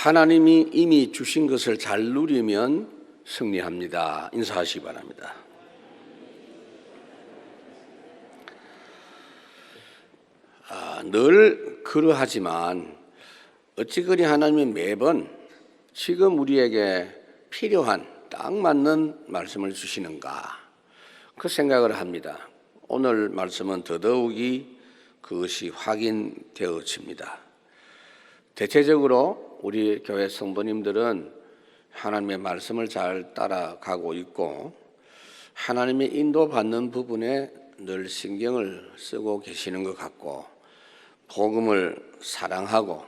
하나님이 이미 주신 것을 잘 누리면 승리합니다. 인사하시기 바랍니다. 늘 그러하지만 어찌 그리 하나님이 매번 지금 우리에게 필요한 딱 맞는 말씀을 주시는가 그 생각을 합니다. 오늘 말씀은 더더욱이 그것이 확인되어집니다. 대체적으로 우리 교회 성도님들은 하나님의 말씀을 잘 따라가고 있고 하나님의 인도받는 부분에 늘 신경을 쓰고 계시는 것 같고 복음을 사랑하고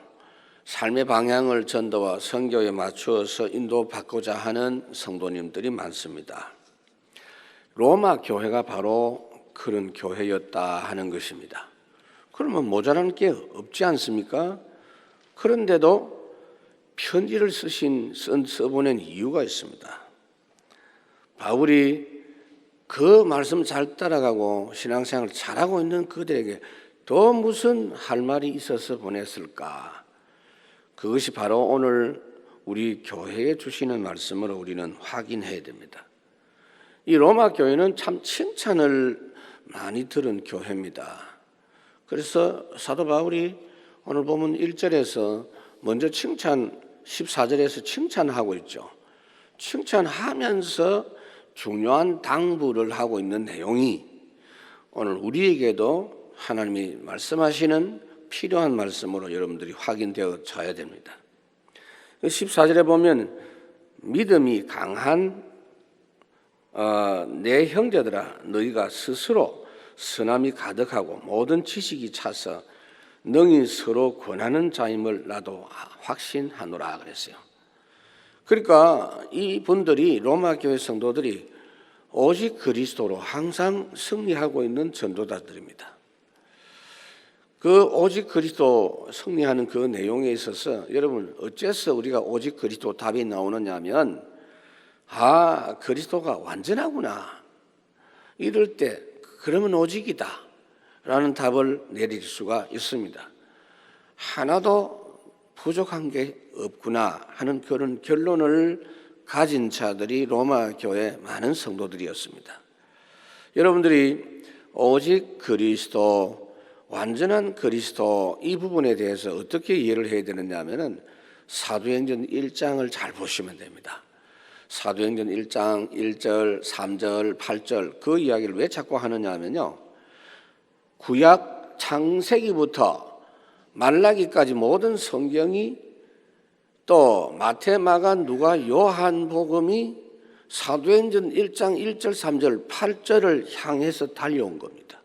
삶의 방향을 전도와 선교에 맞추어서 인도받고자 하는 성도님들이 많습니다. 로마 교회가 바로 그런 교회였다 하는 것입니다. 그러면 모자란 게 없지 않습니까? 그런데도 편지를 써보낸 이유가 있습니다. 바울이 그 말씀 잘 따라가고 신앙생활을 잘하고 있는 그들에게 더 무슨 할 말이 있어서 보냈을까? 그것이 바로 오늘 우리 교회에 주시는 말씀으로 우리는 확인해야 됩니다. 이 로마 교회는 참 칭찬을 많이 들은 교회입니다. 그래서 사도 바울이 오늘 보면 1절에서 먼저 14절에서 칭찬하고 있죠. 칭찬하면서 중요한 당부를 하고 있는 내용이 오늘 우리에게도 하나님이 말씀하시는 필요한 말씀으로 여러분들이 확인되어져야 됩니다. 14절에 보면 믿음이 강한 내 형제들아 너희가 스스로 선함이 가득하고 모든 지식이 차서 능히 서로 권하는 자임을 나도 확신하노라 그랬어요. 그러니까 이 분들이 로마 교회 성도들이 오직 그리스도로 항상 승리하고 있는 전도자들입니다. 그 오직 그리스도 승리하는 그 내용에 있어서 여러분 어째서 우리가 오직 그리스도 답이 나오느냐 하면 그리스도가 완전하구나 이럴 때 그러면 오직이다 라는 답을 내릴 수가 있습니다. 하나도 부족한 게 없구나 하는 그런 결론을 가진 자들이 로마 교회 많은 성도들이었습니다. 여러분들이 오직 그리스도 완전한 그리스도 이 부분에 대해서 어떻게 이해를 해야 되느냐 하면은 사도행전 1장을 잘 보시면 됩니다. 사도행전 1장 1절, 3절, 8절 그 이야기를 왜 자꾸 하느냐 하면요. 구약 창세기부터 말라기까지 모든 성경이 또 마태, 마가, 누가, 요한복음이 사도행전 1장 1절, 3절, 8절을 향해서 달려온 겁니다.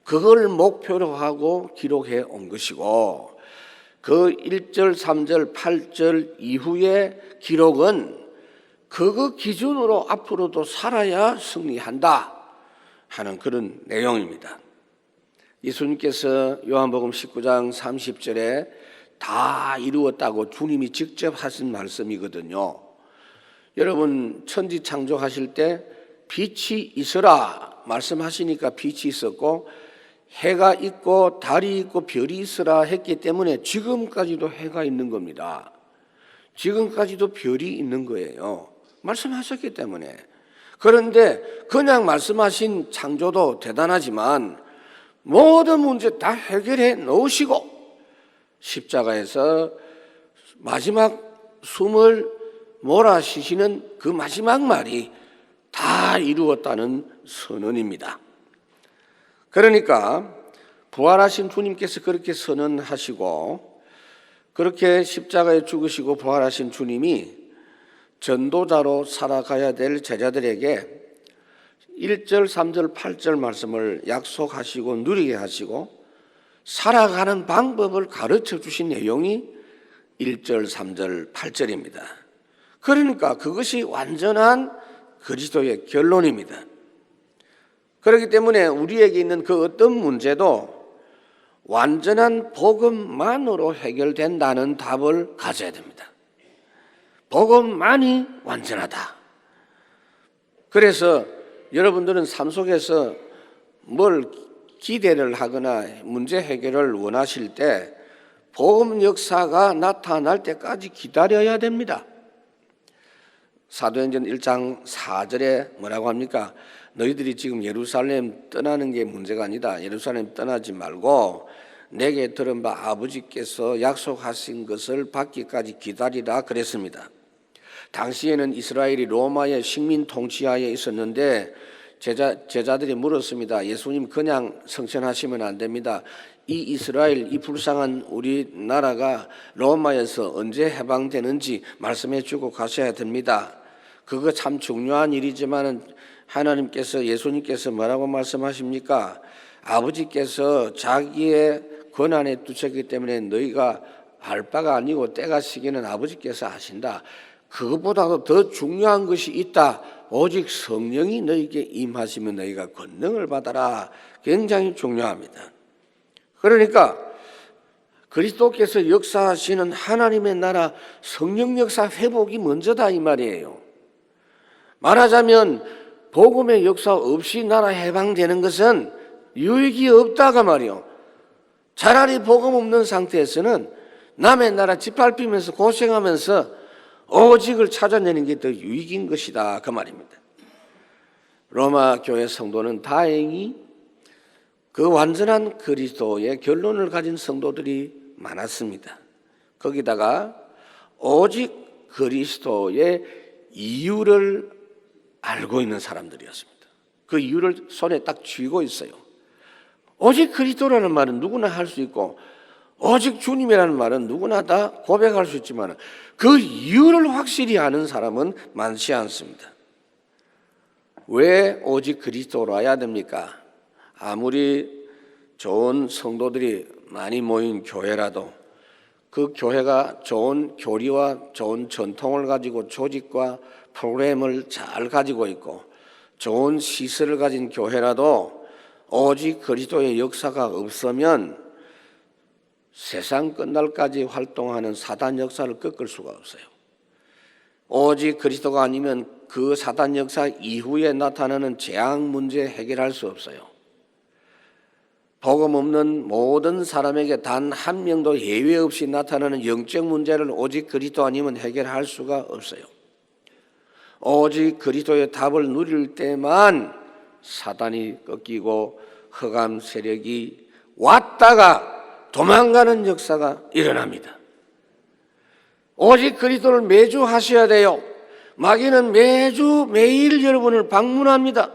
그걸 목표로 하고 기록해 온 것이고 그 1절, 3절, 8절 이후의 기록은 그거 기준으로 앞으로도 살아야 승리한다 하는 그런 내용입니다. 예수님께서 요한복음 19장 30절에 다 이루었다고 주님이 직접 하신 말씀이거든요. 여러분 천지 창조하실 때 빛이 있으라 말씀하시니까 빛이 있었고 해가 있고 달이 있고 별이 있으라 했기 때문에 지금까지도 해가 있는 겁니다. 지금까지도 별이 있는 거예요. 말씀하셨기 때문에. 그런데 그냥 말씀하신 창조도 대단하지만 모든 문제 다 해결해 놓으시고 십자가에서 마지막 숨을 몰아쉬시는 그 마지막 말이 다 이루었다는 선언입니다. 그러니까 부활하신 주님께서 그렇게 선언하시고 그렇게 십자가에 죽으시고 부활하신 주님이 전도자로 살아가야 될 제자들에게 1절, 3절, 8절 말씀을 약속하시고 누리게 하시고 살아가는 방법을 가르쳐 주신 내용이 1절, 3절, 8절입니다. 그러니까 그것이 완전한 그리스도의 결론입니다. 그렇기 때문에 우리에게 있는 그 어떤 문제도 완전한 복음만으로 해결된다는 답을 가져야 됩니다. 복음만이 완전하다. 그래서 여러분들은 삶 속에서 뭘 기대를 하거나 문제 해결을 원하실 때 복음 역사가 나타날 때까지 기다려야 됩니다. 사도행전 1장 4절에 뭐라고 합니까? 너희들이 지금 예루살렘 떠나는 게 문제가 아니다. 예루살렘 떠나지 말고 내게 들은 바 아버지께서 약속하신 것을 받기까지 기다리라 그랬습니다. 당시에는 이스라엘이 로마의 식민 통치하에 있었는데 제자들이 물었습니다. 예수님 그냥 성천하시면 안 됩니다. 이 이스라엘, 이 불쌍한 우리나라가 로마에서 언제 해방되는지 말씀해 주고 가셔야 됩니다. 그거 참 중요한 일이지만 하나님께서, 예수님께서 뭐라고 말씀하십니까? 아버지께서 자기의 권한에 두셨기 때문에 너희가 알 바가 아니고 때가 시기는 아버지께서 하신다. 그것보다도 더 중요한 것이 있다. 오직 성령이 너희에게 임하시면 너희가 권능을 받아라. 굉장히 중요합니다. 그러니까 그리스도께서 역사하시는 하나님의 나라 성령 역사 회복이 먼저다 이 말이에요. 말하자면 복음의 역사 없이 나라 해방되는 것은 유익이 없다가 말이요. 차라리 복음 없는 상태에서는 남의 나라 짓밟히면서 고생하면서 오직을 찾아내는 게 더 유익인 것이다 그 말입니다. 로마 교회 성도는 다행히 그 완전한 그리스도의 결론을 가진 성도들이 많았습니다. 거기다가 오직 그리스도의 이유를 알고 있는 사람들이었습니다. 그 이유를 손에 딱 쥐고 있어요. 오직 그리스도라는 말은 누구나 할 수 있고 오직 주님이라는 말은 누구나 다 고백할 수 있지만 그 이유를 확실히 아는 사람은 많지 않습니다. 왜 오직 그리스도로 와야 됩니까? 아무리 좋은 성도들이 많이 모인 교회라도 그 교회가 좋은 교리와 좋은 전통을 가지고 조직과 프로그램을 잘 가지고 있고 좋은 시설을 가진 교회라도 오직 그리스도의 역사가 없으면 세상 끝날까지 활동하는 사단 역사를 꺾을 수가 없어요. 오직 그리스도가 아니면 그 사단 역사 이후에 나타나는 재앙 문제 해결할 수 없어요. 복음 없는 모든 사람에게 단 한 명도 예외 없이 나타나는 영적 문제를 오직 그리스도 아니면 해결할 수가 없어요. 오직 그리스도의 답을 누릴 때만 사단이 꺾이고 흑암 세력이 왔다가 도망가는 역사가 일어납니다. 오직 그리스도를 매주 하셔야 돼요. 마귀는 매일 여러분을 방문합니다.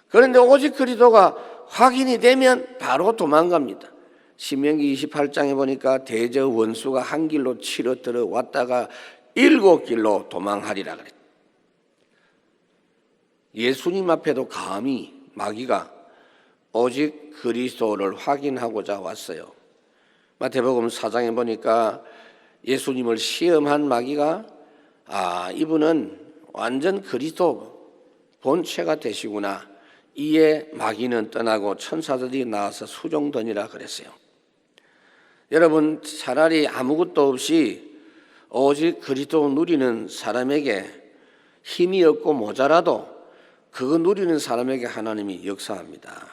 그런데 오직 그리스도가 확인이 되면 바로 도망갑니다. 신명기 28장에 보니까 대저 원수가 한 길로 치러 들어왔다가 7길로 도망하리라 그랬죠. 예수님 앞에도 감히 마귀가 오직 그리스도를 확인하고자 왔어요. 마태복음 4장에 보니까 예수님을 시험한 마귀가 이분은 완전 그리스도 본체가 되시구나. 이에 마귀는 떠나고 천사들이 나와서 수종더니라 그랬어요. 여러분 차라리 아무것도 없이 오직 그리스도 누리는 사람에게 힘이 없고 모자라도 그거 누리는 사람에게 하나님이 역사합니다.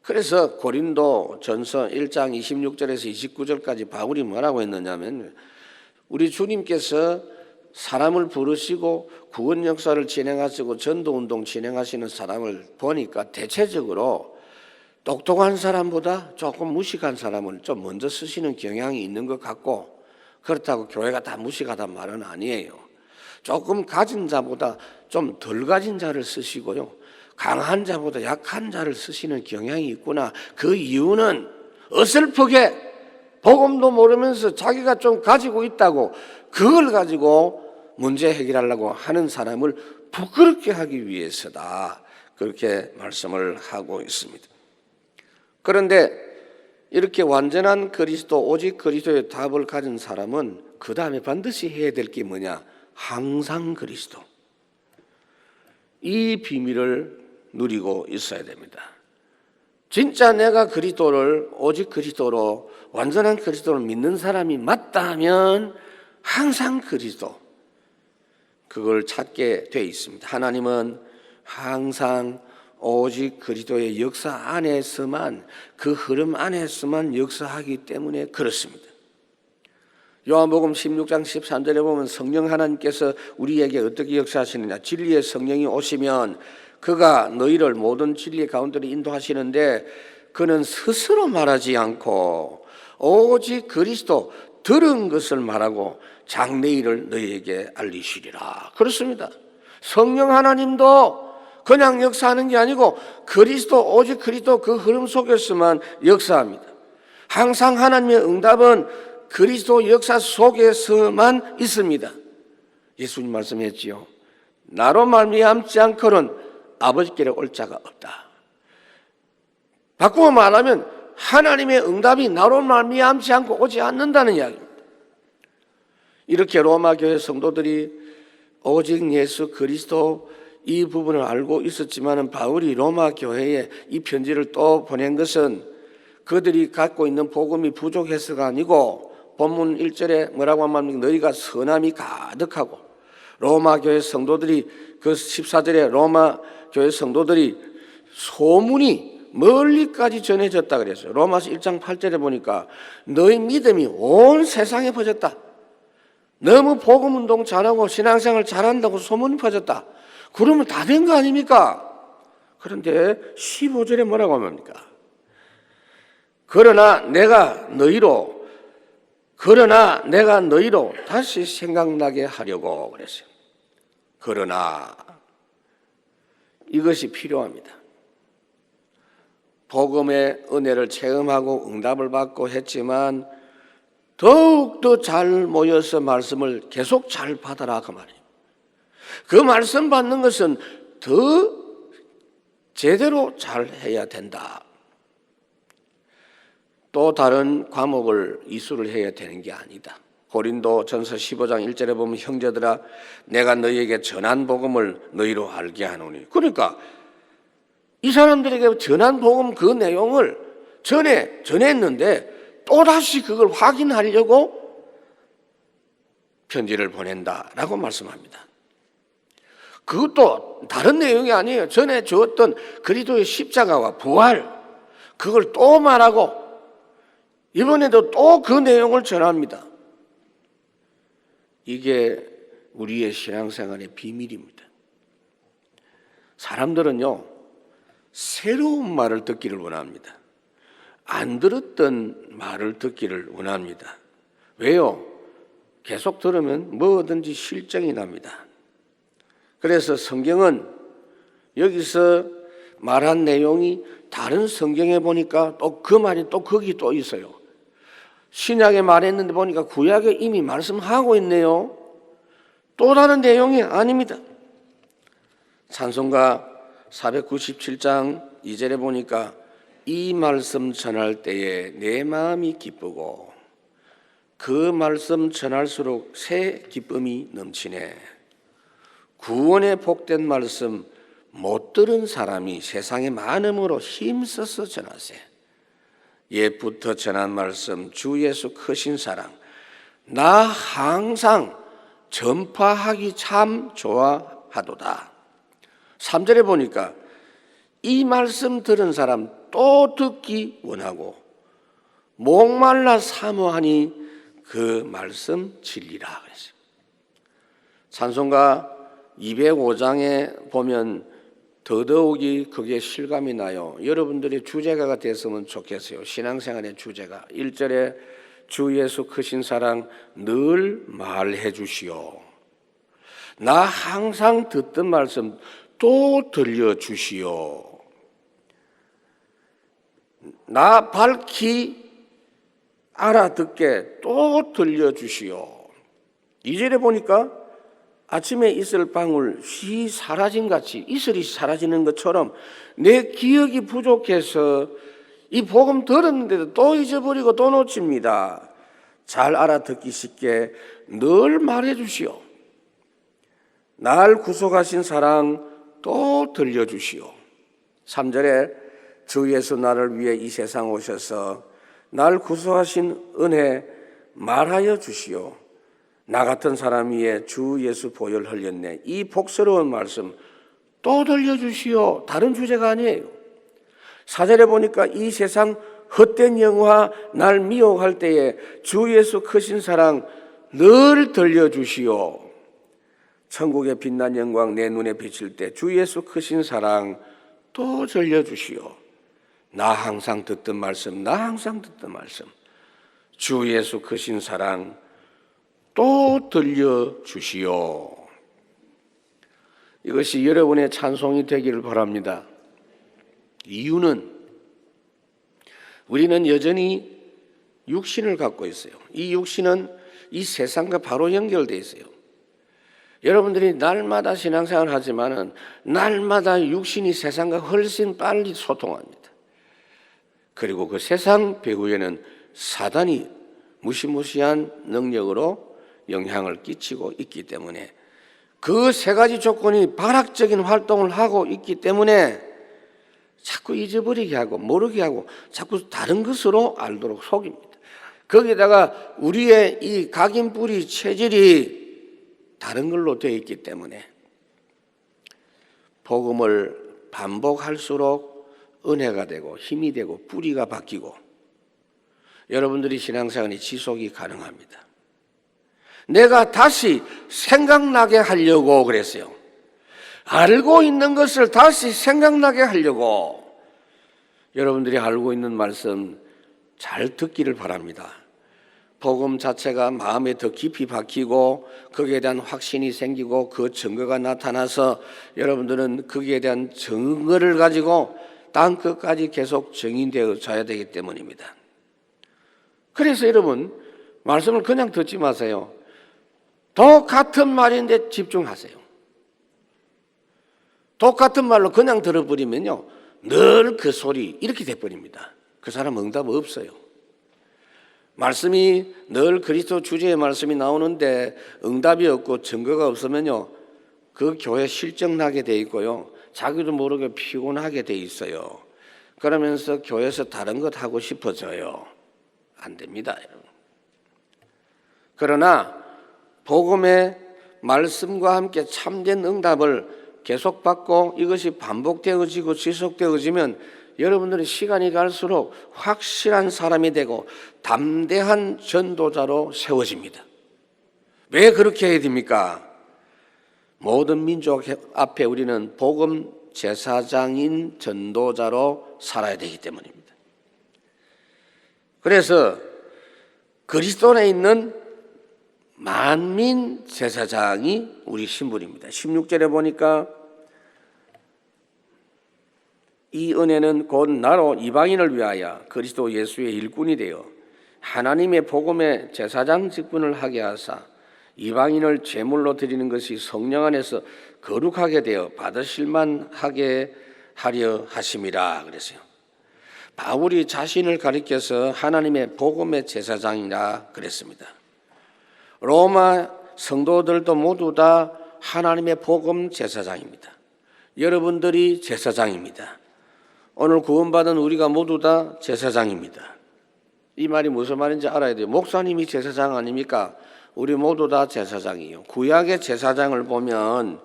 그래서 고린도 전서 1장 26절에서 29절까지 바울이 뭐라고 했느냐면 우리 주님께서 사람을 부르시고 구원 역사를 진행하시고 전도운동 진행하시는 사람을 보니까 대체적으로 똑똑한 사람보다 조금 무식한 사람을 좀 먼저 쓰시는 경향이 있는 것 같고 그렇다고 교회가 다 무식하단 말은 아니에요. 조금 가진 자보다 좀 덜 가진 자를 쓰시고요. 강한 자보다 약한 자를 쓰시는 경향이 있구나. 그 이유는 어설프게 복음도 모르면서 자기가 좀 가지고 있다고 그걸 가지고 문제 해결하려고 하는 사람을 부끄럽게 하기 위해서다. 그렇게 말씀을 하고 있습니다. 그런데 이렇게 완전한 그리스도, 오직 그리스도의 답을 가진 사람은 그 다음에 반드시 해야 될 게 뭐냐? 항상 그리스도. 이 비밀을 누리고 있어야 됩니다. 진짜 내가 그리스도를 오직 그리스도로 완전한 그리스도를 믿는 사람이 맞다면 항상 그리스도 그걸 찾게 돼 있습니다. 하나님은 항상 오직 그리스도의 역사 안에서만, 그 흐름 안에서만 역사하기 때문에 그렇습니다. 요한복음 16장 13절에 보면 성령 하나님께서 우리에게 어떻게 역사하시느냐, 진리의 성령이 오시면 그가 너희를 모든 진리의 가운데로 인도하시는데 그는 스스로 말하지 않고 오직 그리스도 들은 것을 말하고 장래일을 너희에게 알리시리라. 그렇습니다. 성령 하나님도 그냥 역사하는 게 아니고 그리스도, 오직 그리스도 그 흐름 속에서만 역사합니다. 항상 하나님의 응답은 그리스도 역사 속에서만 있습니다. 예수님 말씀했지요. 나로 말미암지 않고는 아버지께로 올 자가 없다. 바꾸어 말하면 하나님의 응답이 나로 말미암지 않고 오지 않는다는 이야기입니다. 이렇게 로마 교회 성도들이 오직 예수 그리스도 이 부분을 알고 있었지만은 바울이 로마 교회에 이 편지를 또 보낸 것은 그들이 갖고 있는 복음이 부족해서가 아니고 본문 1절에 뭐라고 하면 너희가 선함이 가득하고, 로마 교회 성도들이 그 14절에 로마 교회 성도들이 소문이 멀리까지 전해졌다 그랬어요. 로마서 1장 8절에 보니까 너희 믿음이 온 세상에 퍼졌다. 너무 복음 운동 잘하고 신앙생활 잘한다고 소문이 퍼졌다. 그러면 다 된 거 아닙니까? 그런데 15절에 뭐라고 합니까? 그러나 내가 너희로 다시 생각나게 하려고 그랬어요. 그러나 이것이 필요합니다. 복음의 은혜를 체험하고 응답을 받고 했지만 더욱더 잘 모여서 말씀을 계속 잘 받아라 그 말이에요. 그 말씀 받는 것은 더 제대로 잘 해야 된다. 또 다른 과목을 이수를 해야 되는 게 아니다. 고린도 전서 15장 1절에 보면 형제들아 내가 너희에게 전한 복음을 너희로 알게 하노니, 그러니까 이 사람들에게 전한 복음 그 내용을 전했는데 또다시 그걸 확인하려고 편지를 보낸다라고 말씀합니다. 그것도 다른 내용이 아니에요. 전에 주었던 그리스도의 십자가와 부활, 그걸 또 말하고 이번에도 또 그 내용을 전합니다. 이게 우리의 신앙생활의 비밀입니다. 사람들은요, 새로운 말을 듣기를 원합니다. 안 들었던 말을 듣기를 원합니다. 왜요? 계속 들으면 뭐든지 실증이 납니다. 그래서 성경은 여기서 말한 내용이 다른 성경에 보니까 또 그 말이 또 거기 또 있어요. 신약에 말했는데 보니까 구약에 이미 말씀하고 있네요. 또 다른 내용이 아닙니다. 찬송가 497장 2절에 보니까 이 말씀 전할 때에 내 마음이 기쁘고 그 말씀 전할수록 새 기쁨이 넘치네. 구원의 복된 말씀 못 들은 사람이 세상에 많음으로 힘써서 전하세. 옛부터 전한 말씀 주 예수 크신 사랑 나 항상 전파하기 참 좋아하도다. 3절에 보니까 이 말씀 들은 사람 또 듣기 원하고 목말라 사모하니 그 말씀 진리라 그랬어요. 찬송가 205장에 보면 더더욱이 그게 실감이 나요. 여러분들의 주제가가 됐으면 좋겠어요. 신앙생활의 주제가. 1절에 주 예수 크신 사랑 늘 말해 주시오. 나 항상 듣던 말씀 또 들려주시오. 나 밝히 알아듣게 또 들려주시오. 2절에 보니까 아침에 이슬 방울 쉬 사라진 같이 이슬이 사라지는 것처럼 내 기억이 부족해서 이 복음 들었는데도 또 잊어버리고 또 놓칩니다. 잘 알아듣기 쉽게 늘 말해 주시오. 날 구속하신 사랑 또 들려주시오. 3절에 주 예수 나를 위해 이 세상 오셔서 날 구속하신 은혜 말하여 주시오. 나 같은 사람 위에 주 예수 보혈 흘렸네. 이 복스러운 말씀 또 들려주시오. 다른 주제가 아니에요. 4절에 보니까 이 세상 헛된 영화 날 미혹할 때에 주 예수 크신 사랑 늘 들려주시오. 천국의 빛난 영광 내 눈에 비칠 때 주 예수 크신 사랑 또 들려주시오. 나 항상 듣던 말씀, 나 항상 듣던 말씀. 주 예수 크신 사랑 또 들려주시오. 이것이 여러분의 찬송이 되기를 바랍니다. 이유는 우리는 여전히 육신을 갖고 있어요. 이 육신은 이 세상과 바로 연결되어 있어요. 여러분들이 날마다 신앙생활을 하지만은 날마다 육신이 세상과 훨씬 빨리 소통합니다. 그리고 그 세상 배후에는 사단이 무시무시한 능력으로 영향을 끼치고 있기 때문에 그 세 가지 조건이 발악적인 활동을 하고 있기 때문에 자꾸 잊어버리게 하고 모르게 하고 자꾸 다른 것으로 알도록 속입니다. 거기다가 우리의 이 각인뿌리 체질이 다른 걸로 되어 있기 때문에 복음을 반복할수록 은혜가 되고 힘이 되고 뿌리가 바뀌고 여러분들이 신앙생활이 지속이 가능합니다. 내가 다시 생각나게 하려고 그랬어요. 알고 있는 것을 다시 생각나게 하려고 여러분들이 알고 있는 말씀 잘 듣기를 바랍니다. 복음 자체가 마음에 더 깊이 박히고 거기에 대한 확신이 생기고 그 증거가 나타나서 여러분들은 거기에 대한 증거를 가지고 땅 끝까지 계속 증인되어져야 되기 때문입니다. 그래서 여러분 말씀을 그냥 듣지 마세요. 똑같은 말인데 집중하세요. 똑같은 말로 그냥 들어버리면요 늘 그 소리 이렇게 돼버립니다. 그 사람 응답 없어요. 말씀이 늘 그리스도 주제의 말씀이 나오는데 응답이 없고 증거가 없으면요 그 교회 실적나게 돼 있고요 자기도 모르게 피곤하게 돼 있어요. 그러면서 교회에서 다른 것 하고 싶어져요. 안 됩니다, 여러분. 그러나 복음의 말씀과 함께 참된 응답을 계속 받고 이것이 반복되어지고 지속되어지면 여러분들은 시간이 갈수록 확실한 사람이 되고 담대한 전도자로 세워집니다. 왜 그렇게 해야 됩니까? 모든 민족 앞에 우리는 복음 제사장인 전도자로 살아야 되기 때문입니다. 그래서 그리스도 안에 있는 만민 제사장이 우리 신분입니다. 16절에 보니까 이 은혜는 곧 나로 이방인을 위하여 그리스도 예수의 일꾼이 되어 하나님의 복음의 제사장 직분을 하게 하사 이방인을 제물로 드리는 것이 성령 안에서 거룩하게 되어 받으실만 하게 하려 하심이라 그랬어요. 바울이 자신을 가리켜서 하나님의 복음의 제사장이라 그랬습니다. 로마 성도들도 모두 다 하나님의 복음 제사장입니다. 여러분들이 제사장입니다. 오늘 구원받은 우리가 모두 다 제사장입니다. 이 말이 무슨 말인지 알아야 돼요. 목사님이 제사장 아닙니까? 우리 모두 다 제사장이에요. 구약의 제사장을 보면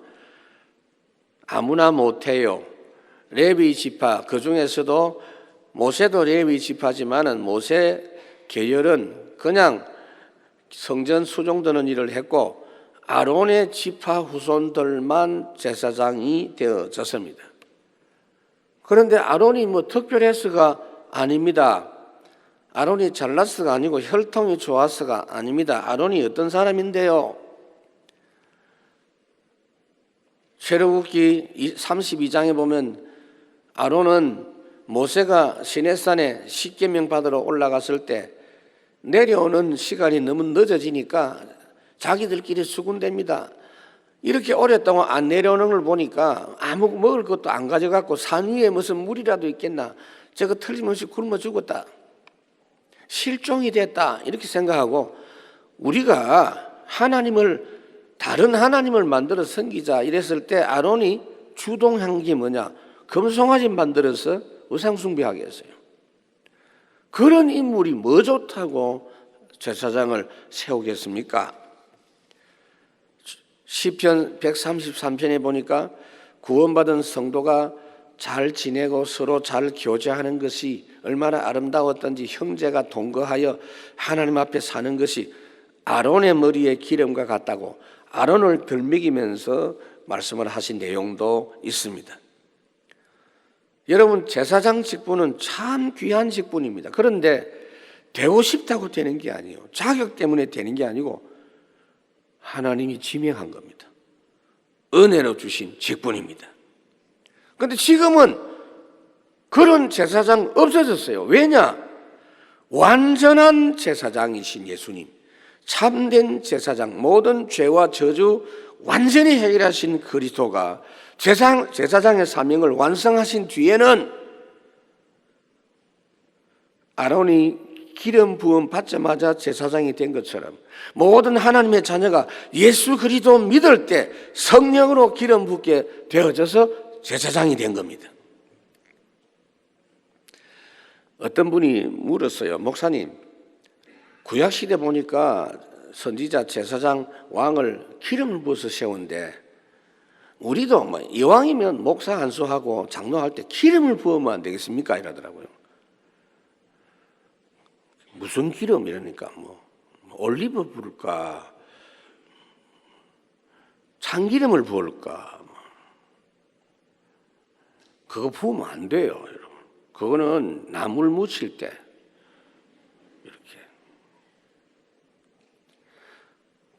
아무나 못해요. 레위 지파, 그 중에서도 모세도 레위 지파지만은 모세 계열은 그냥 성전 수종드는 일을 했고 아론의 지파 후손들만 제사장이 되어졌습니다. 그런데 아론이 뭐 특별해서가 아닙니다. 아론이 잘났어가 아니고 혈통이 좋았어가 아닙니다. 아론이 어떤 사람인데요? 출애굽기 32장에 보면 아론은 모세가 시내산에 십계명 받으러 올라갔을 때 내려오는 시간이 너무 늦어지니까 자기들끼리 수군댑니다. 이렇게 오랫동안 안 내려오는 걸 보니까 아무 먹을 것도 안 가져갔고 산 위에 무슨 물이라도 있겠나, 저거 틀림없이 굶어 죽었다, 실종이 됐다 이렇게 생각하고 우리가 하나님을 다른 하나님을 만들어 섬기자 이랬을 때 아론이 주동한 게 뭐냐, 금송아지 만들어서 우상숭배하게 했어요. 그런 인물이 뭐 좋다고 제사장을 세우겠습니까? 시편 133편에 보니까 구원받은 성도가 잘 지내고 서로 잘 교제하는 것이 얼마나 아름다웠던지 형제가 동거하여 하나님 앞에 사는 것이 아론의 머리에 기름과 같다고 아론을 들먹이면서 말씀을 하신 내용도 있습니다. 여러분, 제사장 직분은 참 귀한 직분입니다. 그런데 되고 싶다고 되는 게 아니에요. 자격 때문에 되는 게 아니고 하나님이 지명한 겁니다. 은혜로 주신 직분입니다. 그런데 지금은 그런 제사장 없어졌어요. 왜냐? 완전한 제사장이신 예수님, 참된 제사장, 모든 죄와 저주 완전히 해결하신 그리스도가 제사장의 사명을 완성하신 뒤에는 아론이 기름 부음 받자마자 제사장이 된 것처럼 모든 하나님의 자녀가 예수 그리스도 믿을 때 성령으로 기름 붓게 되어져서 제사장이 된 겁니다. 어떤 분이 물었어요. 목사님, 구약시대 보니까 선지자, 제사장, 왕을 기름을 부어서 세운데 우리도 이왕이면 목사 안수하고 장로할 때 기름을 부으면 안 되겠습니까? 이러더라고요. 무슨 기름? 이러니까 올리브 부을까? 참기름을 부을까? 그거 부으면 안 돼요, 여러분. 그거는 나물 무칠 때 이렇게.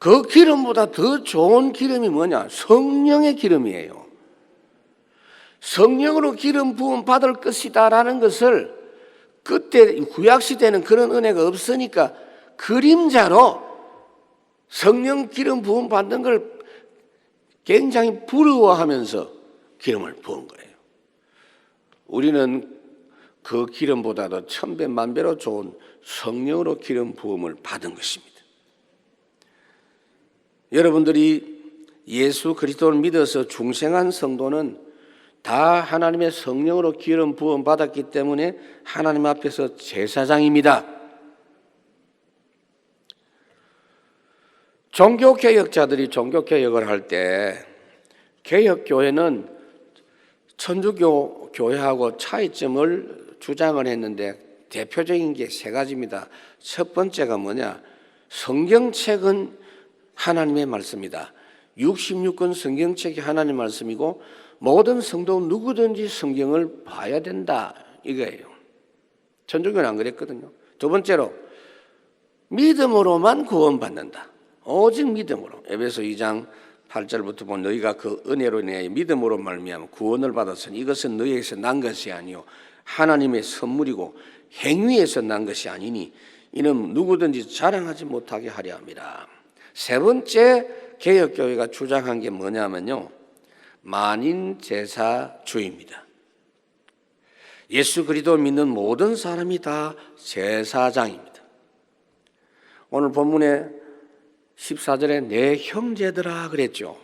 그 기름보다 더 좋은 기름이 뭐냐? 성령의 기름이에요. 성령으로 기름 부음 받을 것이다라는 것을 그때 구약시대는 그런 은혜가 없으니까 그림자로 성령 기름 부음 받는 걸 굉장히 부러워하면서 기름을 부은 거예요. 우리는 그 기름보다도 천배 만배로 좋은 성령으로 기름 부음을 받은 것입니다. 여러분들이 예수 그리스도를 믿어서 중생한 성도는 다 하나님의 성령으로 기름 부음 받았기 때문에 하나님 앞에서 제사장입니다. 종교개혁자들이 종교개혁을 할 때 개혁교회는 천주교 교회하고 차이점을 주장을 했는데 대표적인 게 세 가지입니다. 첫 번째가 뭐냐? 성경책은 하나님의 말씀이다. 66권 성경책이 하나님의 말씀이고 모든 성도 누구든지 성경을 봐야 된다, 이거예요. 천주교는 안 그랬거든요. 두 번째로 믿음으로만 구원받는다. 오직 믿음으로. 에베소 2장 8절부터 보면 너희가 그 은혜로 인해 믿음으로 말미암아 구원을 받았으니 이것은 너희에게서 난 것이 아니요 하나님의 선물이고 행위에서 난 것이 아니니 이는 누구든지 자랑하지 못하게 하려 함이라. 세 번째 개혁교회가 주장한 게 뭐냐면요, 만인 제사주의입니다. 예수 그리스도 믿는 모든 사람이 다 제사장입니다. 오늘 본문에 14절에 내 형제들아 그랬죠.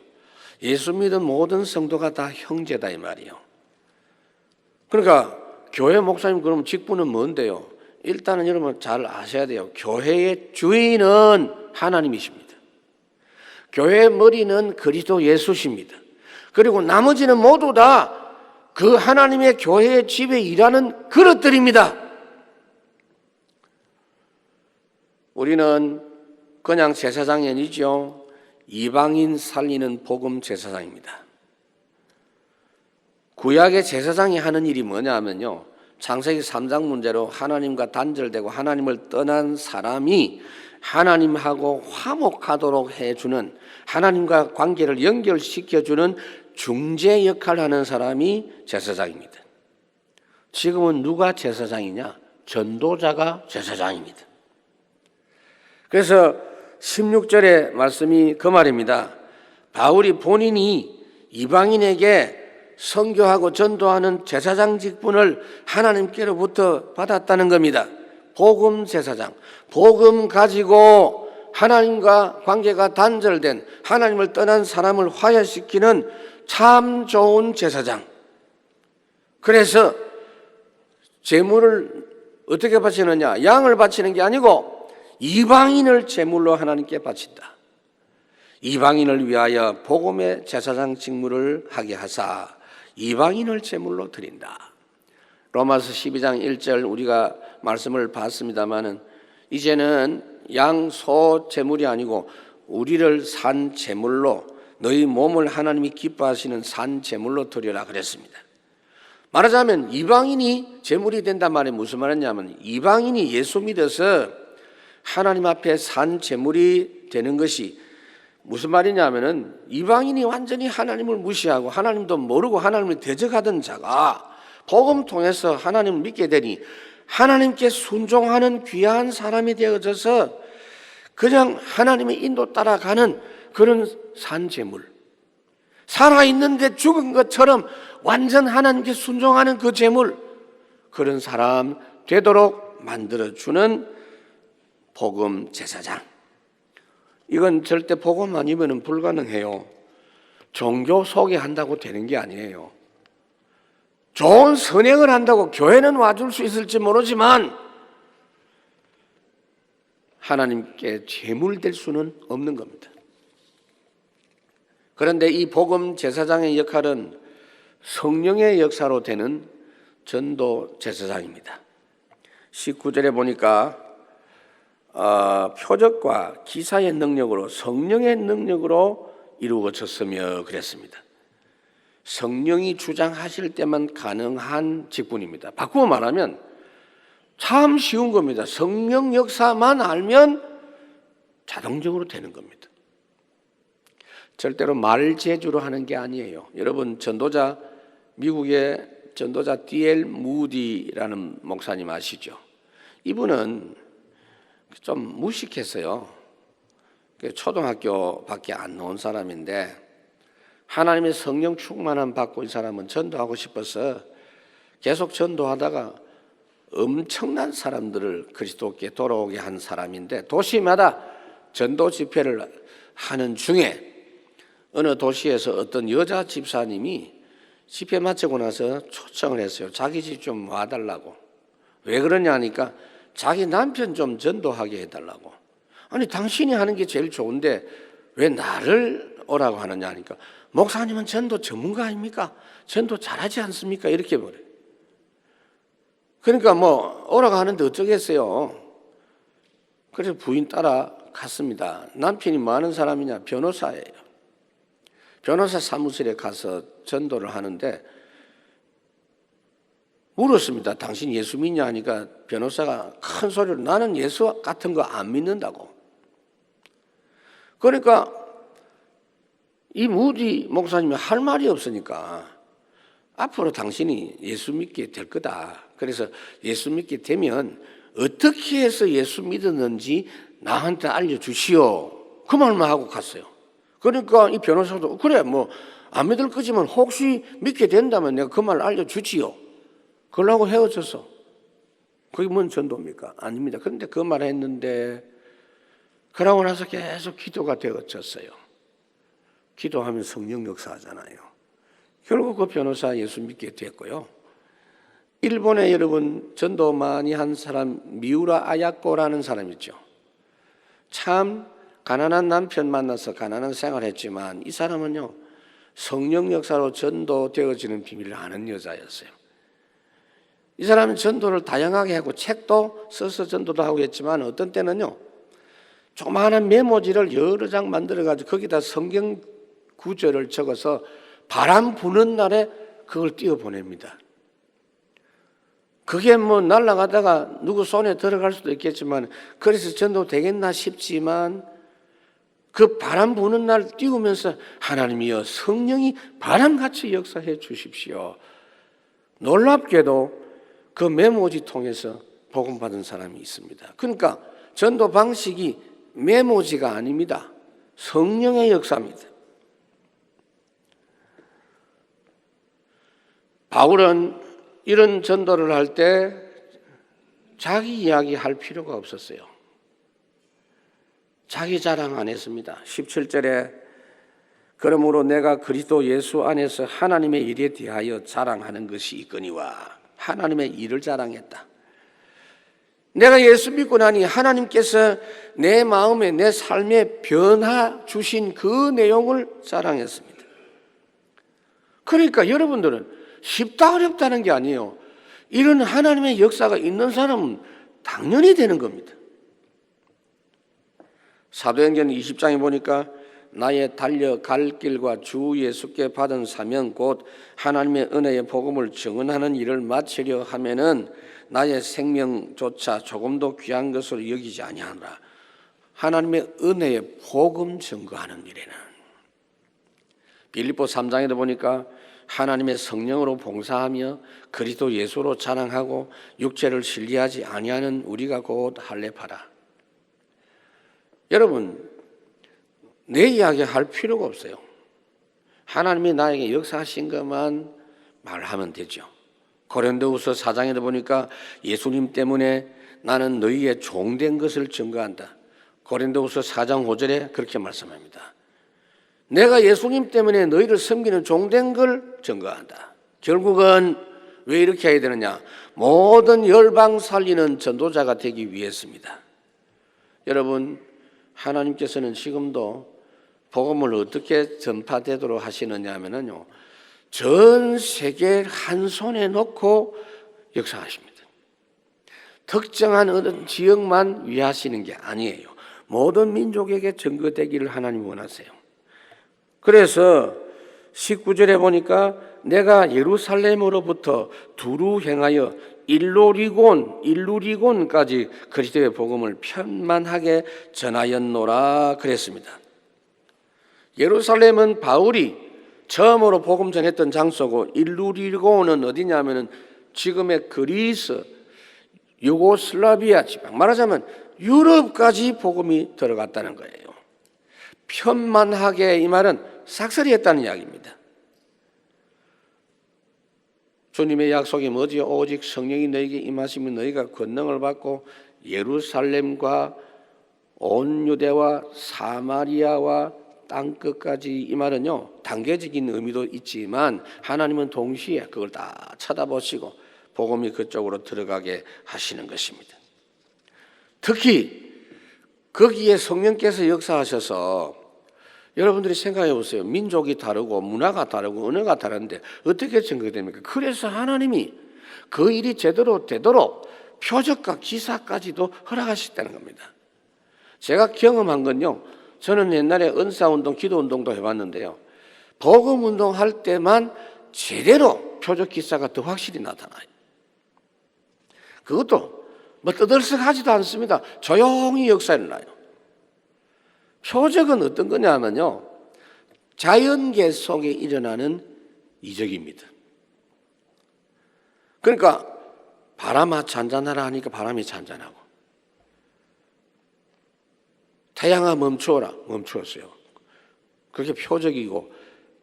예수 믿는 모든 성도가 다 형제다 이 말이에요. 그러니까 교회 목사님 그럼 직분은 뭔데요? 일단은 여러분 잘 아셔야 돼요. 교회의 주인은 하나님이십니다. 교회의 머리는 그리스도 예수십니다. 그리고 나머지는 모두 다 그 하나님의 교회의 집에 일하는 그릇들입니다. 우리는 그냥 제사장이 아니죠. 이방인 살리는 복음 제사장입니다. 구약의 제사장이 하는 일이 뭐냐 하면요, 창세기 3장 문제로 하나님과 단절되고 하나님을 떠난 사람이 하나님하고 화목하도록 해주는, 하나님과 관계를 연결시켜주는 중재 역할을 하는 사람이 제사장입니다. 지금은 누가 제사장이냐? 전도자가 제사장입니다. 그래서 16절의 말씀이 그 말입니다. 바울이 본인이 이방인에게 선교하고 전도하는 제사장 직분을 하나님께로부터 받았다는 겁니다. 복음 제사장, 복음 가지고 하나님과 관계가 단절된, 하나님을 떠난 사람을 화해시키는 참 좋은 제사장. 그래서 제물을 어떻게 바치느냐? 양을 바치는 게 아니고 이방인을 제물로 하나님께 바친다. 이방인을 위하여 복음의 제사장 직무를 하게 하사 이방인을 제물로 드린다. 로마서 12장 1절 우리가 말씀을 봤습니다마는 이제는 양, 소 제물이 아니고 우리를 산 제물로 너희 몸을 하나님이 기뻐하시는 산 제물로 드려라 그랬습니다. 말하자면 이방인이 제물이 된단 말이 무슨 말이냐면 이방인이 예수 믿어서 하나님 앞에 산 제물이 되는 것이 무슨 말이냐면은 이방인이 완전히 하나님을 무시하고 하나님도 모르고 하나님을 대적하던 자가 복음 통해서 하나님을 믿게 되니 하나님께 순종하는 귀한 사람이 되어져서 그냥 하나님의 인도 따라가는 그런 산 제물, 살아있는데 죽은 것처럼 완전 하나님께 순종하는 그 제물, 그런 사람 되도록 만들어주는 복음 제사장. 이건 절대 복음 아니면 불가능해요. 종교 소개한다고 되는 게 아니에요. 좋은 선행을 한다고 교회는 와줄 수 있을지 모르지만 하나님께 제물될 수는 없는 겁니다. 그런데 이 복음 제사장의 역할은 성령의 역사로 되는 전도 제사장입니다. 19절에 보니까 표적과 기사의 능력으로 성령의 능력으로 이루어졌으며 그랬습니다. 성령이 주장하실 때만 가능한 직분입니다. 바꾸어 말하면 참 쉬운 겁니다. 성령 역사만 알면 자동적으로 되는 겁니다. 절대로 말재주로 하는 게 아니에요. 여러분 전도자, 미국의 전도자 D.L. 무디라는 목사님 아시죠? 이분은 좀 무식했어요. 초등학교밖에 안 나온 사람인데 하나님의 성령 충만함 받고 이 사람은 전도하고 싶어서 계속 전도하다가 엄청난 사람들을 그리스도께 돌아오게 한 사람인데 도시마다 전도 집회를 하는 중에 어느 도시에서 어떤 여자 집사님이 집회 마치고 나서 초청을 했어요. 자기 집 좀 와달라고. 왜 그러냐니까 자기 남편 좀 전도하게 해달라고. 아니 당신이 하는 게 제일 좋은데 왜 나를 오라고 하느냐 하니까 목사님은 전도 전문가 아닙니까? 전도 잘하지 않습니까? 이렇게 말해요. 그러니까 뭐 오라고 하는데 어쩌겠어요. 그래서 부인 따라 갔습니다. 남편이 뭐 하는 사람이냐? 변호사예요. 변호사 사무실에 가서 전도를 하는데 물었습니다. 당신 예수 믿냐 하니까 변호사가 큰 소리로 나는 예수 같은 거 안 믿는다고. 그러니까 이 무디 목사님이 할 말이 없으니까 앞으로 당신이 예수 믿게 될 거다. 그래서 예수 믿게 되면 어떻게 해서 예수 믿었는지 나한테 알려주시오. 그 말만 하고 갔어요. 그러니까 이 변호사도 그래 뭐 안 믿을 거지만 혹시 믿게 된다면 내가 그 말 알려주지요. 그러고 헤어져서 그게 뭔 전도입니까? 아닙니다. 그런데 그 말 했는데 그러고 나서 계속 기도가 되어졌어요. 기도하면 성령 역사하잖아요. 결국 그 변호사 예수 믿게 됐고요. 일본에 여러분 전도 많이 한 사람 미우라 아야코라는 사람 있죠. 참 가난한 남편 만나서 가난한 생활했지만 이 사람은요 성령 역사로 전도되어지는 비밀을 아는 여자였어요. 이 사람은 전도를 다양하게 하고 책도 써서 전도도 하고 했지만 어떤 때는요 조그마한 메모지를 여러 장 만들어가지고 거기다 성경 구절을 적어서 바람 부는 날에 그걸 띄워보냅니다. 그게 뭐 날아가다가 누구 손에 들어갈 수도 있겠지만 그래서 전도 되겠나 싶지만 그 바람 부는 날 띄우면서 하나님이여 성령이 바람같이 역사해 주십시오. 놀랍게도 그 메모지 통해서 복음받은 사람이 있습니다. 그러니까 전도 방식이 메모지가 아닙니다. 성령의 역사입니다. 바울은 이런 전도를 할 때 자기 이야기 할 필요가 없었어요. 자기 자랑 안 했습니다. 17절에 그러므로 내가 그리스도 예수 안에서 하나님의 일에 대하여 자랑하는 것이 있거니와 하나님의 일을 자랑했다. 내가 예수 믿고 나니 하나님께서 내 마음에 내 삶에 변화 주신 그 내용을 자랑했습니다. 그러니까 여러분들은 쉽다 어렵다는 게 아니에요. 이런 하나님의 역사가 있는 사람은 당연히 되는 겁니다. 사도행전 20장에 보니까 나의 달려갈 길과 주 예수께 받은 사명 곧 하나님의 은혜의 복음을 증언하는 일을 마치려 하면은 나의 생명조차 조금도 귀한 것으로 여기지 아니하노라. 하나님의 은혜의 복음 증거하는 일에는 빌립보 3장에도 보니까 하나님의 성령으로 봉사하며 그리스도 예수로 자랑하고 육체를 신뢰하지 아니하는 우리가 곧 할례파라. 여러분, 내 이야기 할 필요가 없어요. 하나님이 나에게 역사하신 것만 말하면 되죠. 고린도후서 4장에도 보니까 예수님 때문에 나는 너희의 종된 것을 증거한다. 고린도후서 4장 5절에 그렇게 말씀합니다. 내가 예수님 때문에 너희를 섬기는 종된 걸 증거한다. 결국은 왜 이렇게 해야 되느냐? 모든 열방 살리는 전도자가 되기 위해서입니다. 여러분, 하나님께서는 지금도 복음을 어떻게 전파되도록 하시느냐 하면요, 전 세계 한 손에 놓고 역사하십니다. 특정한 어느 지역만 위하시는 게 아니에요. 모든 민족에게 전거되기를 하나님 원하세요. 그래서 19절에 보니까 내가 예루살렘으로부터 두루 행하여 일루리곤까지 그리스도의 복음을 편만하게 전하였노라 그랬습니다. 예루살렘은 바울이 처음으로 복음 전했던 장소고, 일루리곤은 어디냐면은 지금의 그리스, 유고슬라비아 지방, 말하자면 유럽까지 복음이 들어갔다는 거예요. 편만하게, 이 말은 싹쓸이 했다는 이야기입니다. 주님의 약속이 뭐지? 오직 성령이 너희에게 임하시면 너희가 권능을 받고 예루살렘과 온 유대와 사마리아와 땅끝까지, 이 말은요 단계적인 의미도 있지만 하나님은 동시에 그걸 다 쳐다보시고 복음이 그쪽으로 들어가게 하시는 것입니다. 특히 거기에 성령께서 역사하셔서, 여러분들이 생각해 보세요. 민족이 다르고 문화가 다르고 언어가 다른데 어떻게 증거됩니까? 그래서 하나님이 그 일이 제대로 되도록 표적과 기사까지도 허락하셨다는 겁니다. 제가 경험한 건요, 저는 옛날에 은사운동, 기도운동도 해봤는데요, 복음운동 할 때만 제대로 표적 기사가 더 확실히 나타나요. 그것도 뭐 떠들썩하지도 않습니다. 조용히 역사가 일어나요. 표적은 어떤 거냐면요, 자연계 속에 일어나는 이적입니다. 그러니까 바람아 잔잔하라 하니까 바람이 잔잔하고, 태양아 멈추어라, 멈추었어요. 그게 표적이고,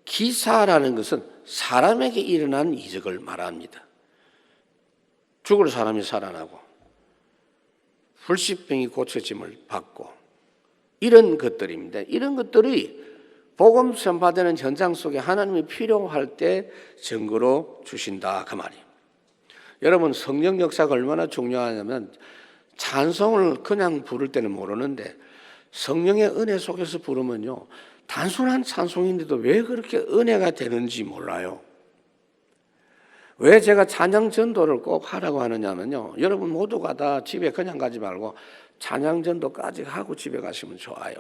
기사라는 것은 사람에게 일어난 이적을 말합니다. 죽을 사람이 살아나고 불치병이 고쳐짐을 받고, 이런 것들입니다. 이런 것들이 복음 전파되는 현장 속에 하나님이 필요할 때 증거로 주신다, 그 말이에요. 여러분, 성령 역사가 얼마나 중요하냐면, 찬송을 그냥 부를 때는 모르는데 성령의 은혜 속에서 부르면요, 단순한 찬송인데도 왜 그렇게 은혜가 되는지 몰라요. 왜 제가 찬양 전도를 꼭 하라고 하느냐면요, 여러분 모두가 다 집에 그냥 가지 말고 찬양 전도까지 하고 집에 가시면 좋아요.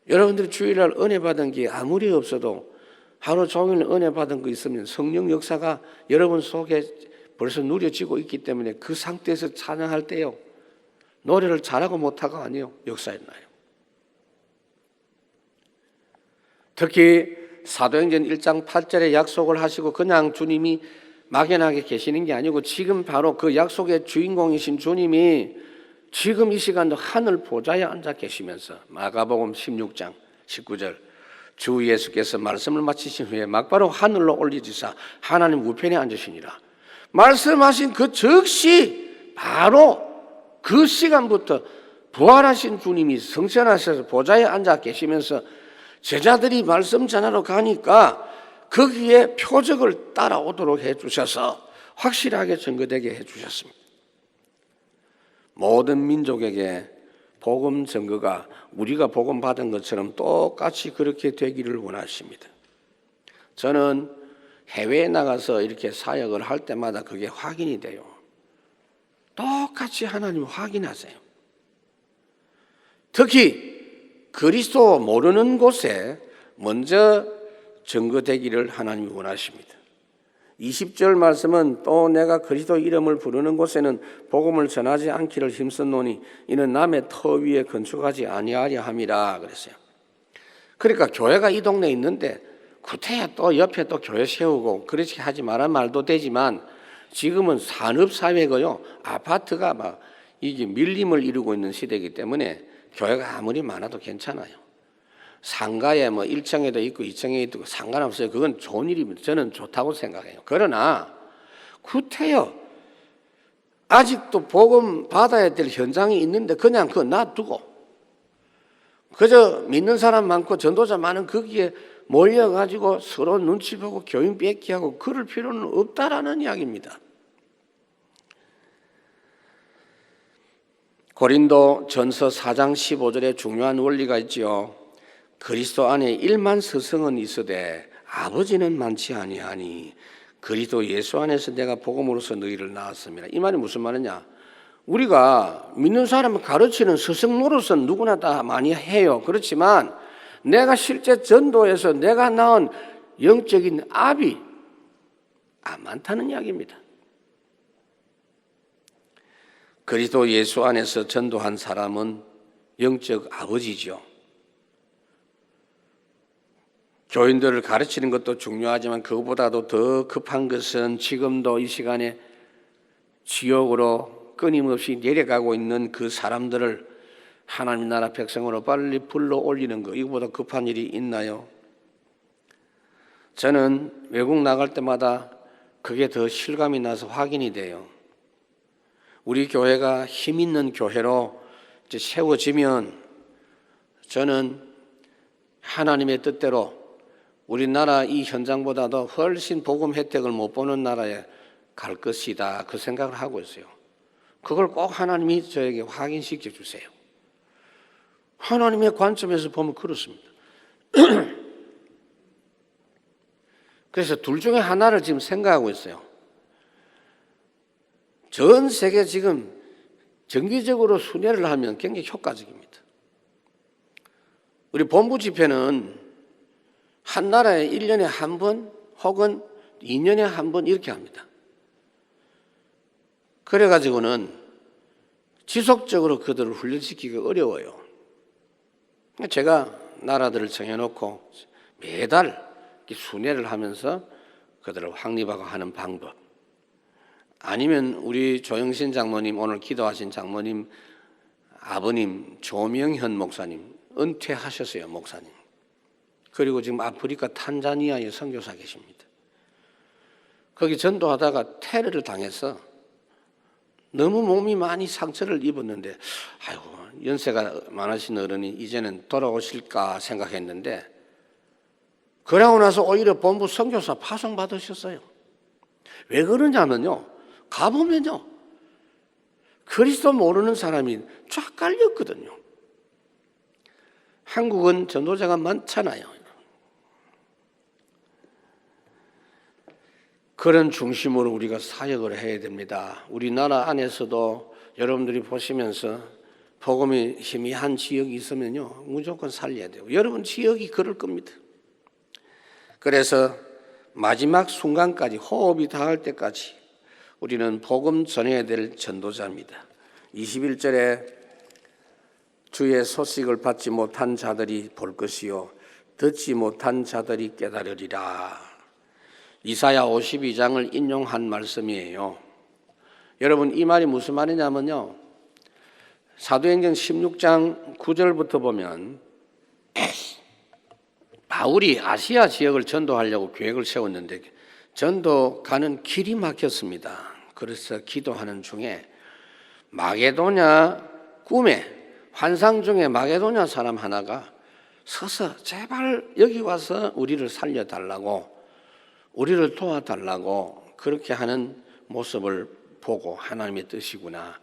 여러분들이 주일날 은혜 받은 게 아무리 없어도 하루 종일 은혜 받은 거 있으면 성령 역사가 여러분 속에 벌써 누려지고 있기 때문에 그 상태에서 찬양할 때요, 노래를 잘하고 못하고 아니요, 역사에 나요. 특히 사도행전 1장 8절에 약속을 하시고 그냥 주님이 막연하게 계시는 게 아니고, 지금 바로 그 약속의 주인공이신 주님이 지금 이 시간도 하늘 보좌에 앉아 계시면서, 마가복음 16장 19절, 주 예수께서 말씀을 마치신 후에 막바로 하늘로 올리시사 하나님 우편에 앉으시니라. 말씀하신 그 즉시 바로 그 시간부터 부활하신 주님이 성천하셔서 보좌에 앉아 계시면서 제자들이 말씀 전하러 가니까 거기에 표적을 따라오도록 해주셔서 확실하게 증거되게 해주셨습니다. 모든 민족에게 복음 증거가 우리가 복음 받은 것처럼 똑같이 그렇게 되기를 원하십니다. 저는 해외에 나가서 이렇게 사역을 할 때마다 그게 확인이 돼요. 똑같이 하나님 확인하세요. 특히 그리스도 모르는 곳에 먼저 증거되기를 하나님이 원하십니다. 20절 말씀은 또 내가 그리스도 이름을 부르는 곳에는 복음을 전하지 않기를 힘썼노니 이는 남의 터 위에 건축하지 아니하려 함이라 그랬어요. 그러니까 교회가 이 동네에 있는데 구태야 또 옆에 또 교회 세우고 그렇게 하지 말란 말도 되지만 지금은 산업사회고요. 아파트가 막 이게 밀림을 이루고 있는 시대이기 때문에 교회가 아무리 많아도 괜찮아요. 상가에 뭐 1층에도 있고 2층에 있고 상관없어요. 그건 좋은 일입니다. 저는 좋다고 생각해요. 그러나 구태여 아직도 복음 받아야 될 현장이 있는데 그냥 그거 놔두고 그저 믿는 사람 많고 전도자 많은 거기에 몰려가지고 서로 눈치 보고 교인 뺏기하고 그럴 필요는 없다라는 이야기입니다. 고린도 전서 4장 15절에 중요한 원리가 있지요. 그리스도 안에 1만 스승은 있으되 아버지는 많지 아니하니 그리스도 예수 안에서 내가 복음으로서 너희를 낳았습니다. 이 말이 무슨 말이냐? 우리가 믿는 사람을 가르치는 스승 노릇은 누구나 다 많이 해요. 그렇지만 내가 실제 전도에서 내가 낳은 영적인 아비 안 많다는 이야기입니다. 그리스도 예수 안에서 전도한 사람은 영적 아버지죠. 교인들을 가르치는 것도 중요하지만 그것보다도 더 급한 것은 지금도 이 시간에 지옥으로 끊임없이 내려가고 있는 그 사람들을 하나님 나라 백성으로 빨리 불러 올리는 것, 이거보다 급한 일이 있나요? 저는 외국 나갈 때마다 그게 더 실감이 나서 확인이 돼요. 우리 교회가 힘 있는 교회로 이제 세워지면 저는 하나님의 뜻대로 우리나라 이 현장보다도 훨씬 복음 혜택을 못 보는 나라에 갈 것이다. 그 생각을 하고 있어요. 그걸 꼭 하나님이 저에게 확인시켜 주세요. 하나님의 관점에서 보면 그렇습니다. 그래서 둘 중에 하나를 지금 생각하고 있어요. 전 세계 지금 정기적으로 순회를 하면 굉장히 효과적입니다. 우리 본부 집회는 한 나라에 1년에 한 번 혹은 2년에 한 번 이렇게 합니다. 그래가지고는 지속적으로 그들을 훈련시키기가 어려워요. 제가 나라들을 정해놓고 매달 순회를 하면서 그들을 확립하고 하는 방법, 아니면 우리 조영신 장모님, 오늘 기도하신 장모님 아버님 조명현 목사님 은퇴하셨어요. 목사님. 그리고 지금 아프리카 탄자니아에 선교사 계십니다. 거기 전도하다가 테러를 당해서 너무 몸이 많이 상처를 입었는데 아이고 연세가 많으신 어른이 이제는 돌아오실까 생각했는데 그러고 나서 오히려 본부 선교사 파송 받으셨어요. 왜 그러냐면요, 가보면요 그리스도 모르는 사람이 쫙 깔렸거든요. 한국은 전도자가 많잖아요. 그런 중심으로 우리가 사역을 해야 됩니다. 우리나라 안에서도 여러분들이 보시면서 복음이 희미한 지역이 있으면요 무조건 살려야 돼요. 여러분 지역이 그럴 겁니다. 그래서 마지막 순간까지 호흡이 닿을 때까지 우리는 복음 전해야 될 전도자입니다. 21절에 주의 소식을 받지 못한 자들이 볼 것이요 듣지 못한 자들이 깨달으리라. 이사야 52장을 인용한 말씀이에요. 여러분 이 말이 무슨 말이냐면요, 사도행전 16장 9절부터 보면 바울이 아시아 지역을 전도하려고 계획을 세웠는데 전도 가는 길이 막혔습니다. 그래서 기도하는 중에 마게도냐 꿈에 환상 중에 마게도냐 사람 하나가 서서 제발 여기 와서 우리를 살려달라고, 우리를 도와달라고 그렇게 하는 모습을 보고 하나님의 뜻이구나,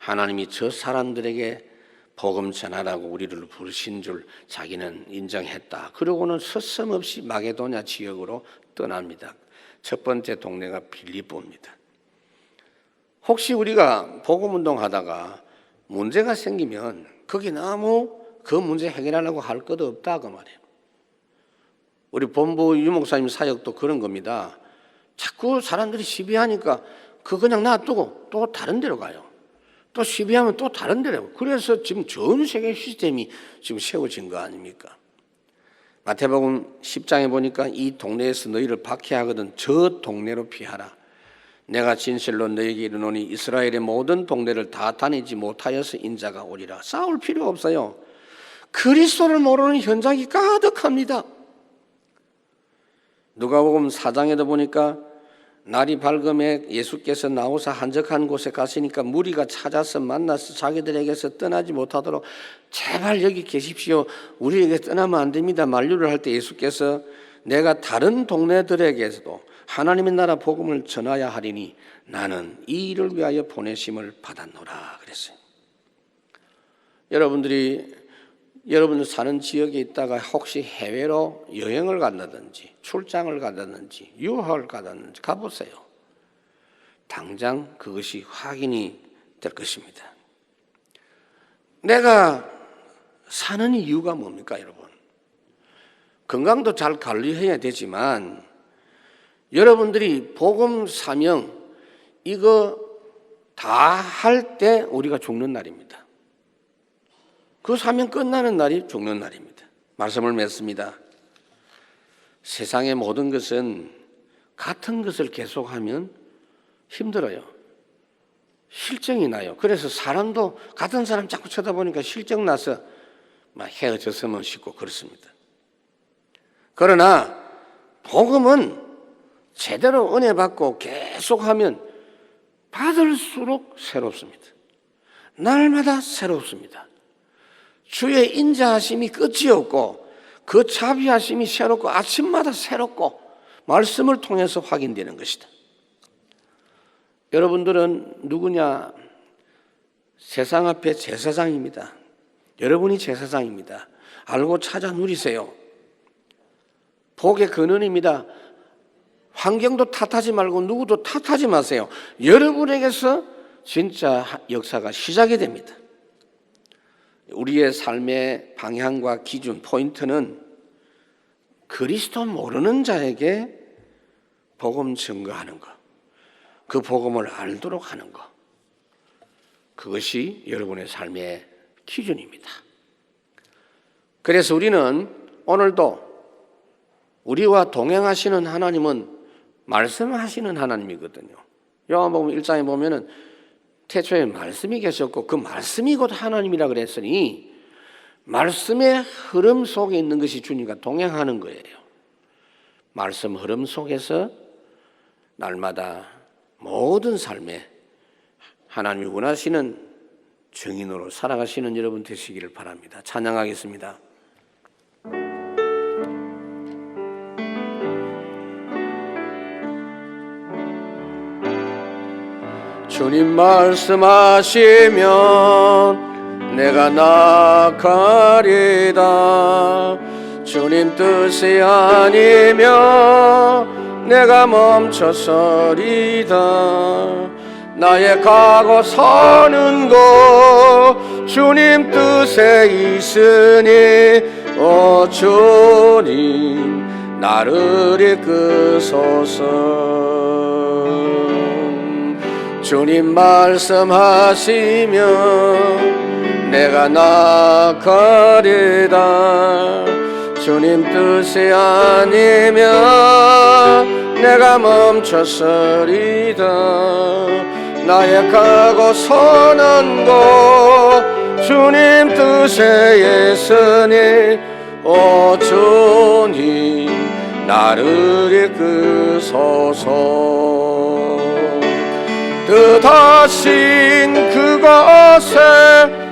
하나님이 저 사람들에게 복음 전하라고 우리를 부르신 줄 자기는 인정했다. 그러고는 서슴없이 마게도냐 지역으로 떠납니다. 첫 번째 동네가 빌립보입니다. 혹시 우리가 복음운동 하다가 문제가 생기면 거기 너무 그 문제 해결하려고 할 것도 없다 그 말이에요. 우리 본부 유목사님 사역도 그런 겁니다. 자꾸 사람들이 시비하니까 그냥 놔두고 또 다른 데로 가요. 또 시비하면 또 다른 데로. 그래서 지금 전 세계 시스템이 지금 세워진 거 아닙니까? 마태복음 10장에 보니까 이 동네에서 너희를 박해하거든 저 동네로 피하라. 내가 진실로 너희에게 이르노니 이스라엘의 모든 동네를 다 다니지 못하여서 인자가 오리라. 싸울 필요 없어요. 그리스도를 모르는 현장이 가득합니다. 누가복음 4장에도 보니까 날이 밝음에 예수께서 나오사 한적한 곳에 가시니까 무리가 찾아서 만나서 자기들에게서 떠나지 못하도록 제발 여기 계십시오. 우리에게 떠나면 안 됩니다. 만류를 할 때 예수께서 내가 다른 동네들에게서도 하나님의 나라 복음을 전하야 하리니 나는 이 일을 위하여 보내심을 받았노라 그랬어요. 여러분들 사는 지역에 있다가 혹시 해외로 여행을 간다든지 출장을 간다든지 유학을 간다든지 가보세요. 당장 그것이 확인이 될 것입니다. 내가 사는 이유가 뭡니까 여러분? 건강도 잘 관리해야 되지만 여러분들이 복음 사명 이거 다 할 때 우리가 죽는 날입니다. 그 사명 끝나는 날이 죽는 날입니다. 말씀을 맺습니다. 세상의 모든 것은 같은 것을 계속하면 힘들어요. 실증이 나요. 그래서 사람도 같은 사람 자꾸 쳐다보니까 실증 나서 막 헤어졌으면 싶고 그렇습니다. 그러나 복음은 제대로 은혜 받고 계속하면 받을수록 새롭습니다. 날마다 새롭습니다. 주의 인자하심이 끝이 없고 그 자비하심이 새롭고 아침마다 새롭고 말씀을 통해서 확인되는 것이다. 여러분들은 누구냐? 세상 앞에 제사장입니다. 여러분이 제사장입니다. 알고 찾아 누리세요. 복의 근원입니다. 환경도 탓하지 말고 누구도 탓하지 마세요. 여러분에게서 진짜 역사가 시작이 됩니다. 우리의 삶의 방향과 기준, 포인트는 그리스도 모르는 자에게 복음 증거하는 것, 그 복음을 알도록 하는 것, 그것이 여러분의 삶의 기준입니다. 그래서 우리는 오늘도 우리와 동행하시는 하나님은 말씀하시는 하나님이거든요. 요한복음 1장에 보면은 태초에 말씀이 계셨고 그 말씀이 곧 하나님이라 그랬으니 말씀의 흐름 속에 있는 것이 주님과 동행하는 거예요. 말씀 흐름 속에서 날마다 모든 삶에 하나님이 원하시는 증인으로 살아가시는 여러분 되시기를 바랍니다. 찬양하겠습니다. 주님 말씀하시면 내가 나가리다. 주님 뜻이 아니면 내가 멈춰서리다. 나의 가고 서는 곳 주님 뜻에 있으니 오 주님 나를 이끄소서. 주님 말씀하시면 내가 나가리다. 주님 뜻이 아니면 내가 멈춰서리다. 나의 가고 서는 곳 주님 뜻에 있으니 오 주님 나를 이끄소서. 뜻하신 그곳에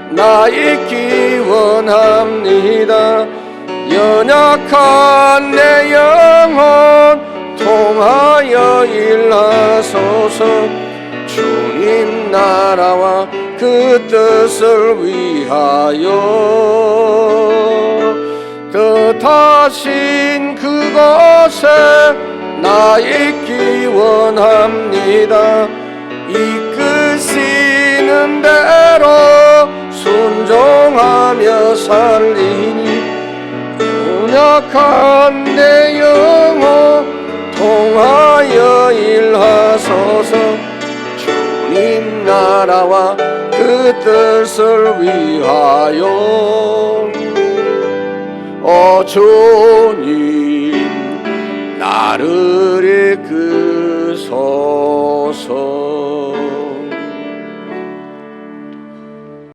나 있기 원합니다. 연약한 내 영혼 통하여 일하소서. 주님 나라와 그 그 뜻을 위하여 뜻하신 그곳에 나 있기 원합니다. 이끄시는 대로 순종하며 살리니 연약한 내 영혼 통하여 일하소서. 주님 나라와 그 뜻을 위하여 오 주님 나를 이끄소서.